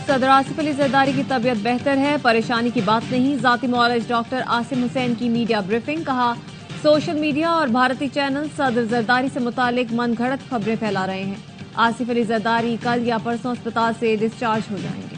صدر آصف علی زرداری کی طبیعت بہتر ہے، پریشانی کی بات نہیں۔ ذاتی معالج ڈاکٹر عاصم حسین کی میڈیا بریفنگ، کہا سوشل میڈیا اور بھارتی چینل صدر زرداری سے متعلق من گھڑت خبریں پھیلا رہے ہیں۔ آصف علی زرداری کل یا پرسوں اسپتال سے ڈسچارج ہو جائیں گے۔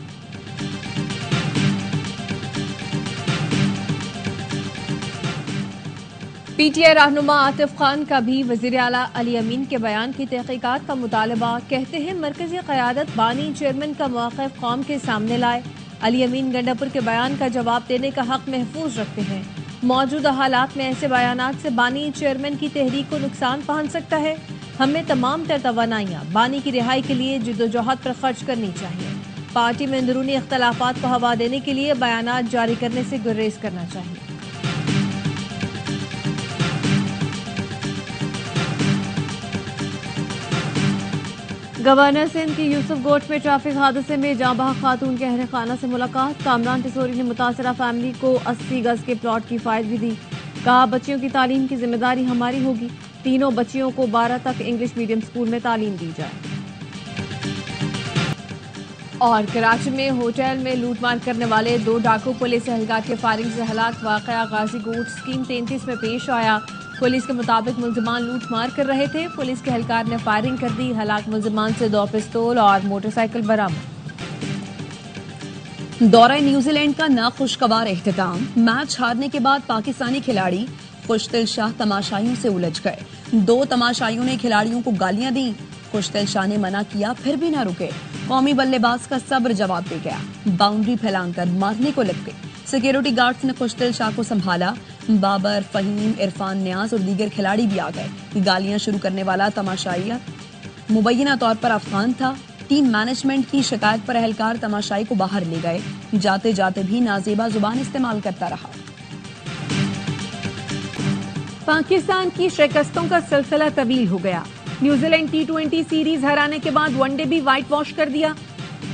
پی ٹی آئی رہنما عاطف خان کا بھی وزیر اعلیٰ علی امین کے بیان کی تحقیقات کا مطالبہ، کہتے ہیں مرکزی قیادت بانی چیئرمین کا موقف قوم کے سامنے لائے۔ علی امین گنڈاپور کے بیان کا جواب دینے کا حق محفوظ رکھتے ہیں۔ موجودہ حالات میں ایسے بیانات سے بانی چیئرمین کی تحریک کو نقصان پہنچ سکتا ہے۔ ہمیں تمام تر توانائیاں بانی کی رہائی کے لیے جدوجہد پر خرچ کرنی چاہیے۔ پارٹی میں اندرونی اختلافات کو ہوا دینے کے لیے بیانات جاری کرنے سے گریز کرنا چاہیے۔ گورنر سندھ کی یوسف گوٹھ میں ٹریفک حادثے میں جاں بحق خاتون کے اہل خانہ سے ملاقات۔ کامران ٹسوری نے متاثرہ فیملی کو 80 گز کے پلاٹ کی فائل بھی دی۔ کہا بچیوں کی تعلیم کی ذمہ داری ہماری ہوگی، تینوں بچیوں کو 12 تک انگلش میڈیم اسکول میں تعلیم دی جائے۔ اور کراچی میں ہوٹل میں لوٹ مار کرنے والے 2 ڈاکو پولیس اہلکار کے فائرنگ سے ہلاک۔ واقعہ غازی گوٹ اسکیم 33 میں پیش آیا۔ پولیس کے مطابق ملزمان لوٹ مار کر رہے تھے، پولیس کے اہلکار نے فائرنگ کر دی۔ ہلاک ملزمان سے 2 پستول اور موٹر سائیکل برآمد۔ دورہ نیوزی لینڈ کا ناخوشگوار اختتام، میچ ہارنے کے بعد پاکستانی کھلاڑی خوشدل شاہ تماشائیوں سے الجھ گئے۔ 2 تماشائیوں نے کھلاڑیوں کو گالیاں دیں، خوشدل شاہ نے منع کیا پھر بھی نہ رکے۔ قومی بلے باز کا صبر جواب دے گیا، باؤنڈری پھیلان کر مارنے کو لگ گئے۔ سیکیورٹی گارڈز نے خوشدل شاہ کو سنبھالا۔ بابر، فہیم، عرفان نیاز اور دیگر کھلاڑی بھی آ گئے۔ گالیاں شروع کرنے والا تماشائی مبینہ طور پر افغان تھا۔ ٹیم مینجمنٹ کی شکایت پر اہلکار تماشائی کو باہر لے گئے، جاتے جاتے بھی نازیبا زبان استعمال کرتا رہا۔ پاکستان کی شکستوں کا سلسلہ طویل ہو گیا۔ نیوزی لینڈ T20 سیریز ہرانے کے بعد ون ڈے بھی وائٹ واش کر دیا۔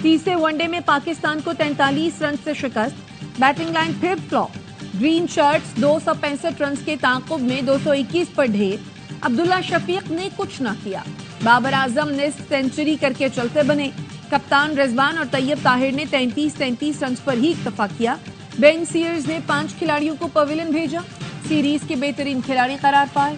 تیسرے ون ڈے میں پاکستان کو 43 رن سے شکست، بیٹنگ لائن پھر فلاپ۔ گرین شرٹس 265 رنز کے تعاقب میں 221 پر ڈھیر۔ عبداللہ شفیق نے کچھ نہ کیا، بابر اعظم نصف سینچری کر کے چلتے بنے۔ کپتان رضوان اور طیب طاہر نے 33 رنز پر ہی اکتفا کیا۔ بین سیئرز نے 5 کھلاڑیوں کو پویلین بھیجا، سیریز کے بہترین کھلاڑی قرار پائے۔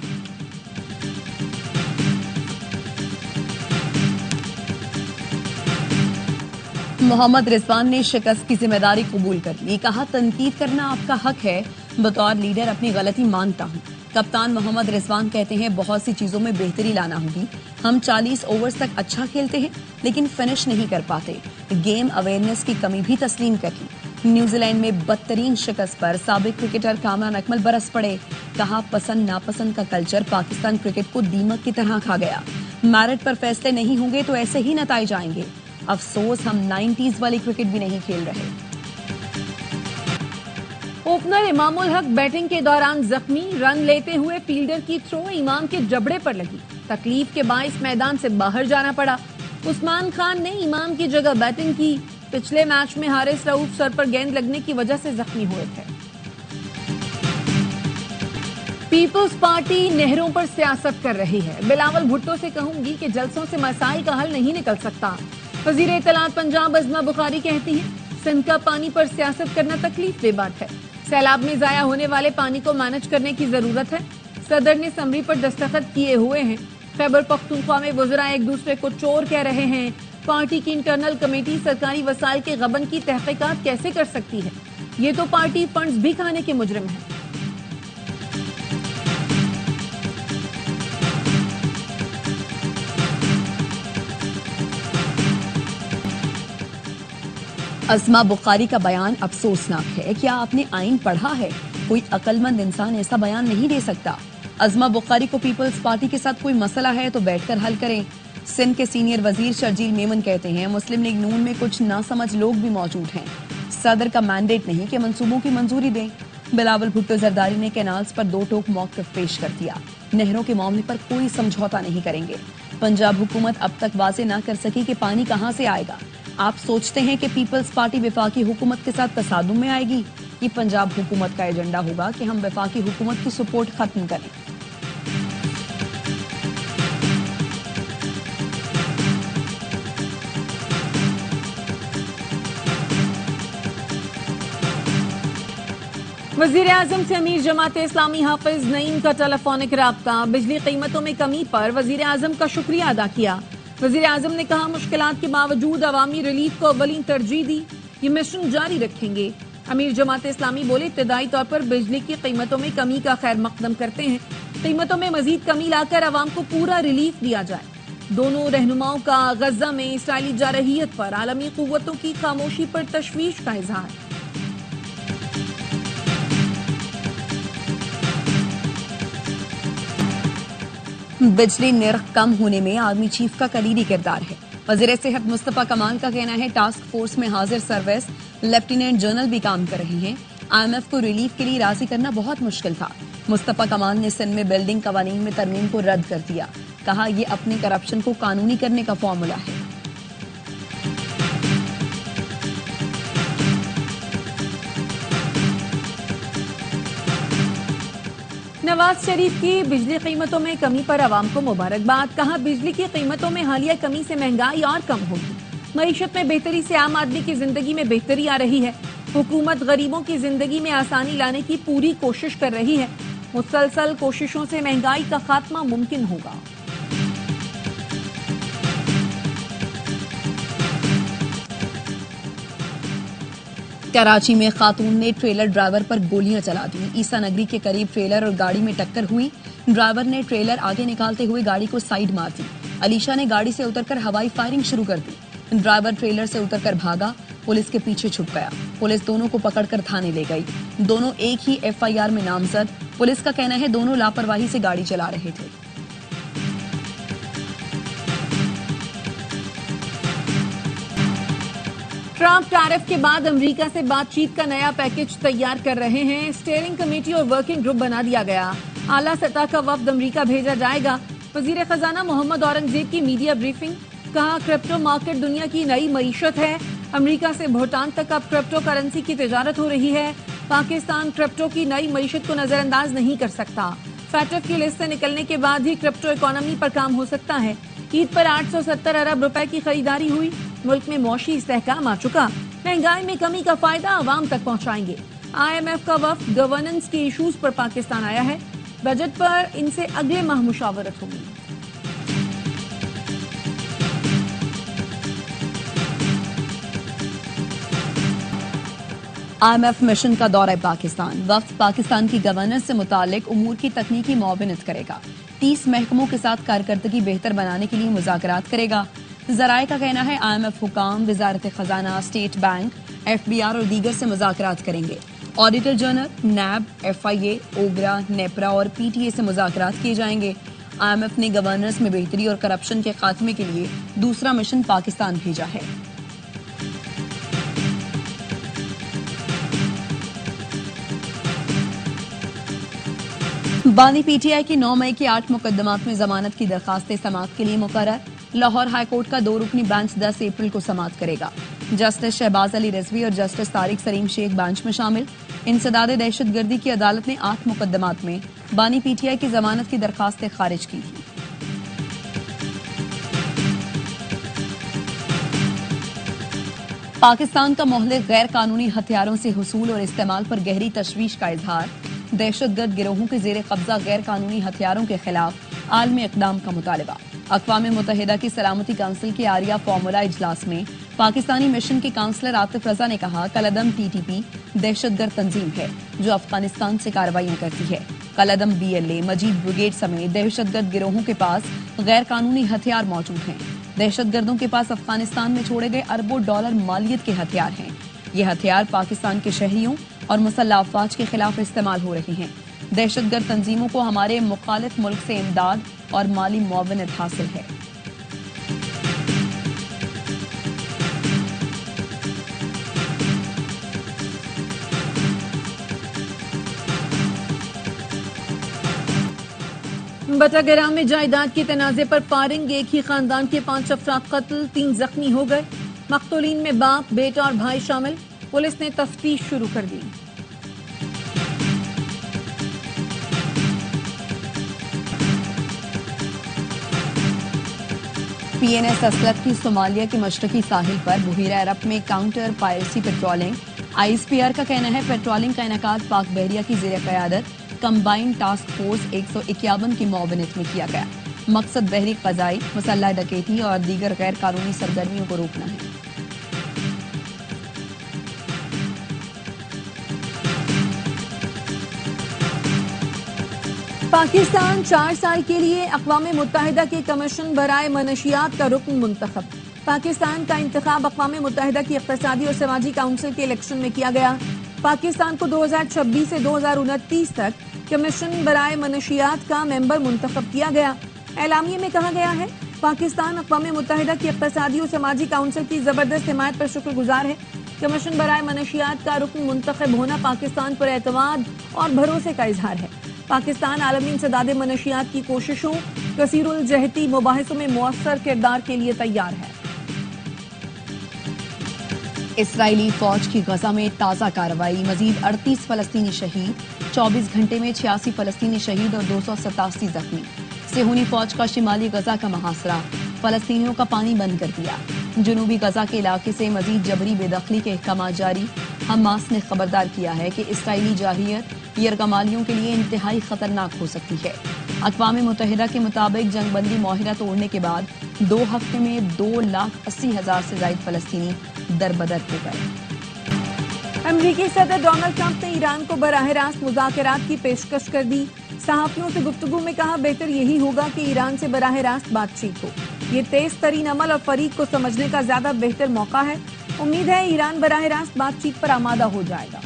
محمد رضوان نے شکست کی ذمہ داری قبول کر لی، کہا تنقید کرنا آپ کا حق ہے، بطور لیڈر اپنی غلطی مانتا ہوں۔ کپتان محمد رضوان کہتے ہیں بہت سی چیزوں میں بہتری لانا ہوگی، ہم 40 اوورز تک اچھا کھیلتے ہیں لیکن فنش نہیں کر پاتے، گیم اویئرنیس کی کمی بھی تسلیم کر لی۔ نیوزی لینڈ میں بدترین شکست پر سابق کرکٹر کامران اکمل برس پڑے، کہا پسند ناپسند کا کلچر پاکستان کرکٹ کو دیمک کی طرح کھا گیا، میرٹ پر فیصلے نہیں ہوں گے تو ایسے ہی نتائج آئیں گے، افسوس ہم 90s والی کرکٹ بھی نہیں کھیل رہے۔ اوپنر امام الحق بیٹنگ کے دوران زخمی، رن لیتے ہوئے فیلڈر کی تھرو امام کے جبڑے پر لگی، تکلیف کے باعث میدان سے باہر جانا پڑا۔ عثمان خان نے امام کی جگہ بیٹنگ کی، پچھلے میچ میں حارث رؤوف سر پر گیند لگنے کی وجہ سے زخمی ہوئے تھے۔ پیپلز پارٹی نہروں پر سیاست کر رہی ہے، بلاول بھٹو سے کہوں گی کہ جلسوں سے مسائل کا حل نہیں نکل سکتا۔ وزیر اطلاعات پنجاب عظمیٰ بخاری کہتی ہیں سندھ کا پانی پر سیاست کرنا تکلیف دہ بات ہے، سیلاب میں ضائع ہونے والے پانی کو مینج کرنے کی ضرورت ہے۔ صدر نے سمری پر دستخط کیے ہوئے ہیں۔ خیبر پختونخوا میں وزراء ایک دوسرے کو چور کہہ رہے ہیں۔ پارٹی کی انٹرنل کمیٹی سرکاری وسائل کے غبن کی تحقیقات کیسے کر سکتی ہے؟ یہ تو پارٹی فنڈز بھی کھانے کے مجرم ہیں۔ عظمیٰ بخاری کا بیان افسوسناک ہے۔ کیا آپ نے آئین پڑھا ہے؟ کوئی عقل مند انسان ایسا بیان نہیں دے سکتا۔ عظمیٰ بخاری کو پیپلز پارٹی کے ساتھ کوئی مسئلہ ہے تو بیٹھ کر حل کریں۔ سندھ کے سینئر وزیر شرجیل میمن کہتے ہیں مسلم لیگ نون میں کچھ ناسمجھ لوگ بھی موجود ہیں، صدر کا مینڈیٹ نہیں کہ منصوبوں کی منظوری دیں۔ بلاول بھٹو زرداری نے کینالز پر 2 ٹوک موقف پیش کر دیا، نہروں کے معاملے پر کوئی سمجھوتا نہیں کریں گے۔ پنجاب حکومت اب تک واضح نہ کر سکی کہ پانی کہاں سے آئے گا۔ آپ سوچتے ہیں کہ پیپلز پارٹی وفاقی حکومت کے ساتھ تصادم میں آئے گی؟ یہ پنجاب حکومت کا ایجنڈا ہوگا کہ ہم وفاقی حکومت کی سپورٹ ختم کریں۔ वजीर आजम से अमीर जमात इस्लामी हाफिज नईम का टेलीफोनिक राब्ता, बिजली कीमतों में कमी पर वजीर आजम का शुक्रिया अदा किया। वजीर आजम ने कहा मुश्किलात के बावजूद अवामी रिलीफ को अव्वलीन तरजीह दी, ये मिशन जारी रखेंगे। अमीर जमात इस्लामी बोले इब्तदाई तौर पर बिजली की कीमतों में कमी का खैर मकदम करते हैं, कीमतों में मजीद कमी लाकर अवाम को पूरा रिलीफ दिया जाए। दोनों रहनुमाओं का गजा में इसराइली जारहियत पर आलमी कुव्वतों की खामोशी पर तशवीश का इजहार। बिजली निर्ख कम होने में आर्मी चीफ का कलीदी किरदार है। वजीर सेहत मुस्तफा कमाल का कहना है टास्क फोर्स में हाजिर सर्विस लेफ्टिनेंट जनरल भी काम कर रही हैं। IMF को रिलीफ के लिए राजी करना बहुत मुश्किल था। मुस्तफा कमाल ने सिंध में बिल्डिंग कवानीन में तरमीम को रद्द कर दिया, कहा यह अपने करप्शन को कानूनी करने का फॉर्मूला है। नवाज शरीफ की बिजली कीमतों में कमी पर आवाम को मुबारकबाद, कहा बिजली की कीमतों में हालिया कमी से महंगाई और कम होगी। मईशत में बेहतरी से आम आदमी की जिंदगी में बेहतरी आ रही है। हुकूमत गरीबों की जिंदगी में आसानी लाने की पूरी कोशिश कर रही है। मुसलसल कोशिशों से महंगाई का खात्मा मुमकिन होगा। कराची में खातून ने ट्रेलर ड्राइवर पर गोलियां चला दी। ईसा नगरी के करीब ट्रेलर और गाड़ी में टक्कर हुई। ड्राइवर ने ट्रेलर आगे निकालते हुए गाड़ी को साइड मार दी। अलीशा ने गाड़ी से उतरकर हवाई फायरिंग शुरू कर दी। ड्राइवर ट्रेलर से उतरकर भागा, पुलिस के पीछे छुप गया। पुलिस दोनों को पकड़कर थाने ले गई। दोनों एक ही FIR में नामजद। पुलिस का कहना है दोनों लापरवाही से गाड़ी चला रहे थे। ट्रंप टैरिफ के बाद अमेरिका से बातचीत का नया पैकेज तैयार कर रहे हैं। स्टीयरिंग कमेटी और वर्किंग ग्रुप बना दिया गया। आला सतह का वफ्द अमेरिका भेजा जाएगा। वजीर खजाना मोहम्मद औरंगजेब की मीडिया ब्रीफिंग, कहा क्रिप्टो मार्केट दुनिया की नई मईशत है। अमेरिका से भूटान तक अब क्रिप्टो करेंसी की तिजारत हो रही है। पाकिस्तान क्रिप्टो की नई मईशत को नजरअंदाज नहीं कर सकता। फैटफ की लिस्ट से निकलने के बाद ही क्रिप्टो इकोनॉमी पर काम हो सकता है। ईद पर 870 अरब रुपए की खरीदारी हुई। मुल्क में मौशी इस्तेहकाम आ चुका। महंगाई में कमी का फायदा आवाम तक पहुंचाएंगे। IMF का वफ्द गवर्नेंस के इशूज पर पाकिस्तान आया है। बजट पर इनसे अगले माह मुशावरत होगी। IMF मिशन का दौरा पाकिस्तान। वफ्द पाकिस्तान की गवर्नेंस से मुतालिक उमूर की तकनीकी मुआवनत करेगा। 30 महकमों के साथ कारकर्दगी बेहतर बनाने के लिए मुज़ाकरात करेगा। ज़राए का कहना है IMF हुकाम, वजारत खजाना, स्टेट बैंक, FBR और दीगर से मुज़ाकरात करेंगे। Auditor general, NAB, FIA, Obra, NEPRA और PTA से मुज़ाकरात किए जाएंगे। IMF ने गवर्नेंस में बेहतरी और करप्शन के खात्मे के लिए दूसरा मिशन पाकिस्तान भेजा है। बानी PTI की 9 मई के 8 मुकदमात में जमानत की दरखास्तें समाअत के लिए मुकर्रर। लाहौर हाईकोर्ट का 2 रुकनी बेंच 10 अप्रैल को समाअत करेगा। जस्टिस शहबाज अली रिजवी और जस्टिस तारिक सलीम शेख बेंच में शामिल। इंसदाद दहशत गर्दी की अदालत ने 8 मुकदमात में बानी PTI की जमानत की दरखास्तें खारिज की थी। पाकिस्तान का मोहल्ले गैर कानूनी हथियारों से हुसूल और इस्तेमाल पर गहरी तशवीश का इजहार। दहशतगर्द गिरोहों के जेर कब्जा गैर कानूनी हथियारों के खिलाफ आलमी इक़दाम का मुतालबा। अक़वाम मुत्तहिदा की सलामती काउंसिल के आरिया फार्मूला इजलास में पाकिस्तानी मिशन के काउंसलर आतिफ रजा ने कहा कलअदम TTP दहशतगर्द तंजीम है जो अफगानिस्तान से कार्रवाइयां करती है। कलअदम BLA, मजीद ब्रिगेड समेत दहशतगर्द गिरोहों के पास गैर कानूनी हथियार मौजूद हैं। दहशतगर्दों के पास अफगानिस्तान में छोड़े गए अरबों डॉलर मालियत के हथियार हैं। ये हथियार पाकिस्तान के शहरियों और मुसल्लह अफवाज के खिलाफ इस्तेमाल हो रहे हैं। दहशतगर्द तंजीमों को हमारे मुखालिफ मुल्क से इमदाद और माली मुआवनत हासिल है। बटागरा में जायदाद के तनाजे पर फायरिंग, एक ही खानदान के 5 अफराद कत्ल, 3 जख्मी हो गए। मकतूलीन में बाप, बेटा और भाई शामिल। पुलिस ने तफ्तीश शुरू कर दी। PNS असलत की सोमालिया के मशरकी साहिल पर बहीरा अरब में काउंटर पायरेसी पेट्रोलिंग। ISPR का कहना है पेट्रोलिंग का इनेकाद पाक बहरिया की ज़ेर क़यादत कंबाइंड टास्क फोर्स 151 की मुआवनत में किया गया। मकसद बहरी क़ज़ाई, मुसल्लह डकैती और दीगर गैर कानूनी सरगर्मियों को रोकना है। पाकिस्तान 4 साल के लिए अक़वाम मुत्तहिदा के कमीशन बराए मनशियात का रुकन मुंतखब। पाकिस्तान का इंतखाब अक़वाम मुत्तहिदा की इक़्तिसादी और समाजी काउंसिल के इलेक्शन में किया गया। पाकिस्तान को 2026 से 2029 तक कमीशन बराए मनशियात का मेंबर मुंतखब किया गया। एलामिये में कहा गया है पाकिस्तान अक़वाम मुत्तहिदा की इक़्तिसादी और समाजी काउंसिल की ज़बरदस्त हिमायत पर शुक्रगुजार है। कमीशन बराए मनशियात का रुकन मुंतखब होना पाकिस्तान पर एतमाद और भरोसे का इजहार है। पाकिस्तान आलमी इंसदाद मनशियात की कोशिशों, कसीरुल जहती मुबाहिसों में मुअस्सर किरदार के लिए तैयार है। इसराइली फौज की गजा में ताज़ा कार्रवाई, मजीद 38 फलस्तीनी शहीद, 24 घंटे में 86 फलस्तीनी शहीद और 287 जख्मी। सेहूनी फौज का शिमाली गजा का मुहासरा, फलस्तीनियों का पानी बंद कर दिया। जनूबी गजा के इलाके से मजीद जबरी बेदखली के अहकाम जारी। हमास ने खबरदार किया है कि इसराइली जारहियत यरगमालियों के लिए इंतहाई खतरनाक हो सकती है। अक़वाम मुत्तहिदा के मुताबिक जंगबंदी मुआहिदा तोड़ने के बाद 2 हफ्ते में 2,80,000 से ज़ायद फलस्तीनी दरबदर हो गए। अमरीकी सदर डोनाल्ड ट्रंप ने ईरान को बराह रास्त मुज़ाकरात की पेशकश कर दी। सहाफ़ियों से गुफ्तगू में कहा बेहतर यही होगा कि ईरान से बराह रास्त बातचीत हो। ये तेज तरीन अमल और फरीक को समझने का ज्यादा बेहतर मौका है। उम्मीद है ईरान बराह रास्त बातचीत पर आमादा हो जाएगा।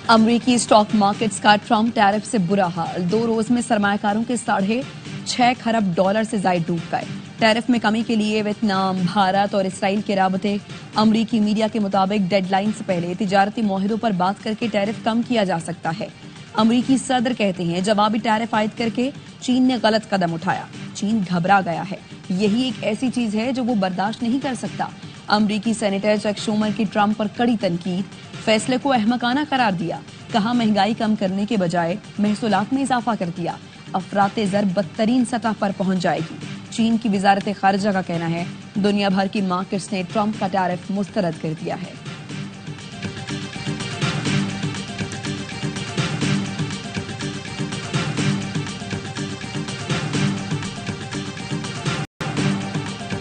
अमरीकी स्टॉक मार्केट्स का ट्रंप टैरिफ से बुरा हाल। 2 रोज में सरमायाकारों के $6.5 खरब से जायद डूब गए। टैरिफ में कमी के लिए वियतनाम, भारत और इसराइल के राबते। अमरीकी मीडिया के मुताबिक डेडलाइन से पहले तिजारती मुआहिदों पर बात करके टैरिफ कम किया जा सकता है। अमरीकी सदर कहते हैं जवाबी टैरिफ आयद करके चीन ने गलत कदम उठाया। चीन घबरा गया है। यही एक ऐसी चीज है जो वो बर्दाश्त नहीं कर सकता। अमरीकी सेनेटर चक शूमर की ट्रंप पर कड़ी तनकीद, फैसले को अहमकाना करार दिया। कहा महंगाई कम करने के बजाय महसूलात में इजाफा कर दिया। अफराते ज़र बदतरीन सतह पर पहुंच जाएगी। चीन की वजारत खारजा का कहना है दुनिया भर की मार्केट्स ने ट्रंप का टैरिफ मुस्तरद कर दिया है।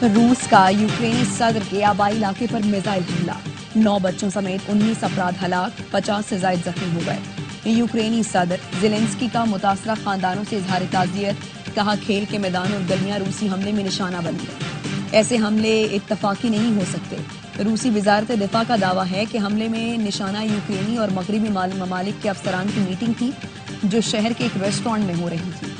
रूस का यूक्रेनी सदर के आबाई इलाके पर मिसाइल हमला, 9 बच्चों समेत 19 अफराद हलाक, 50 से ज्यादा जख्मी हो गए। यूक्रेनी सदर ज़ेलेंस्की का मुतासरा खानदानों से इजहार ताज़ियत, कहा खेल के मैदान और गलियां रूसी हमले में निशाना बन गई। ऐसे हमले इत्तफाकी नहीं हो सकते। रूसी वजारत दिफा का दावा है कि हमले में निशाना यूक्रेनी और मगरबी ममालिक के अफसरान की मीटिंग थी जो शहर के एक रेस्टोरेंट में हो रही थी।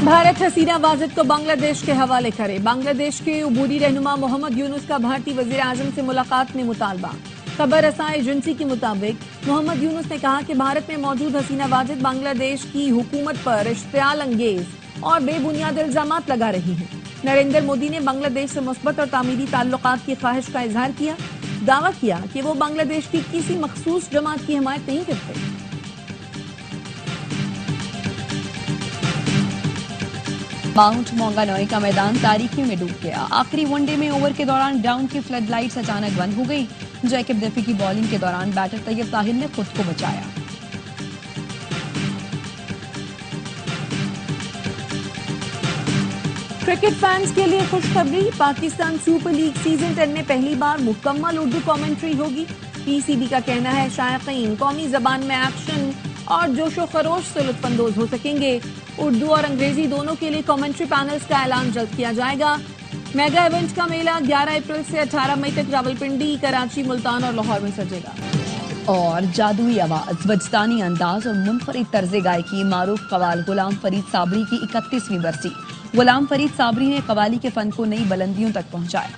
भारत हसीना वाजिद को बांग्लादेश के हवाले करे। बांग्लादेश के उबूरी रहनुमा मोहम्मद यूनुस का भारतीय वजीर आजम से मुलाकात में मुतालबा। खबर रसाए एजेंसी के मुताबिक मोहम्मद यूनुस ने कहा कि भारत में मौजूद हसीना वाजिद बांग्लादेश की हुकूमत पर इश्तियाल अंगेज और बेबुनियाद इल्जामात लगा रही हैं। नरेंद्र मोदी ने बांग्लादेश से मुस्बत और तामीरी ताल्लुकात की ख्वाहिश का इजहार किया। दावा किया कि वो बांग्लादेश की किसी मखसूस जमात की हिमायत नहीं करते। माउंट मौंगानोई का मैदान तारीकी में डूब गया। आखिरी वनडे में ओवर के दौरान ग्राउंड की फ्लड लाइट्स अचानक बंद हो गई। जैकब डेफी की बॉलिंग के दौरान बैटर तैयब ताहिर ने खुद को बचाया। क्रिकेट फैंस के लिए खुशखबरी, पाकिस्तान सुपर लीग सीजन 10 में पहली बार मुकम्मल उर्दू कमेंट्री होगी। पीसीबी का कहना है शायकीन कौमी जबान में एक्शन और जोशो खरोश से लुत्फानंदोज हो सकेंगे। उर्दू और अंग्रेजी दोनों के लिए कमेंट्री पैनल्स का ऐलान जल्द किया जाएगा। मेगा इवेंट का मेला 11 अप्रैल से 18 मई तक रावलपिंडी, कराची, मुल्तान और लाहौर में सजेगा। और जादुई आवाज, वजदानी अंदाज और मुनफरिद तर्ज गायकी मारूफ कवाल गुलाम फरीद साबरी की 31वीं बरसी। गुलाम फरीद साबरी ने कवाली के फन को नई बुलंदियों तक पहुंचाया।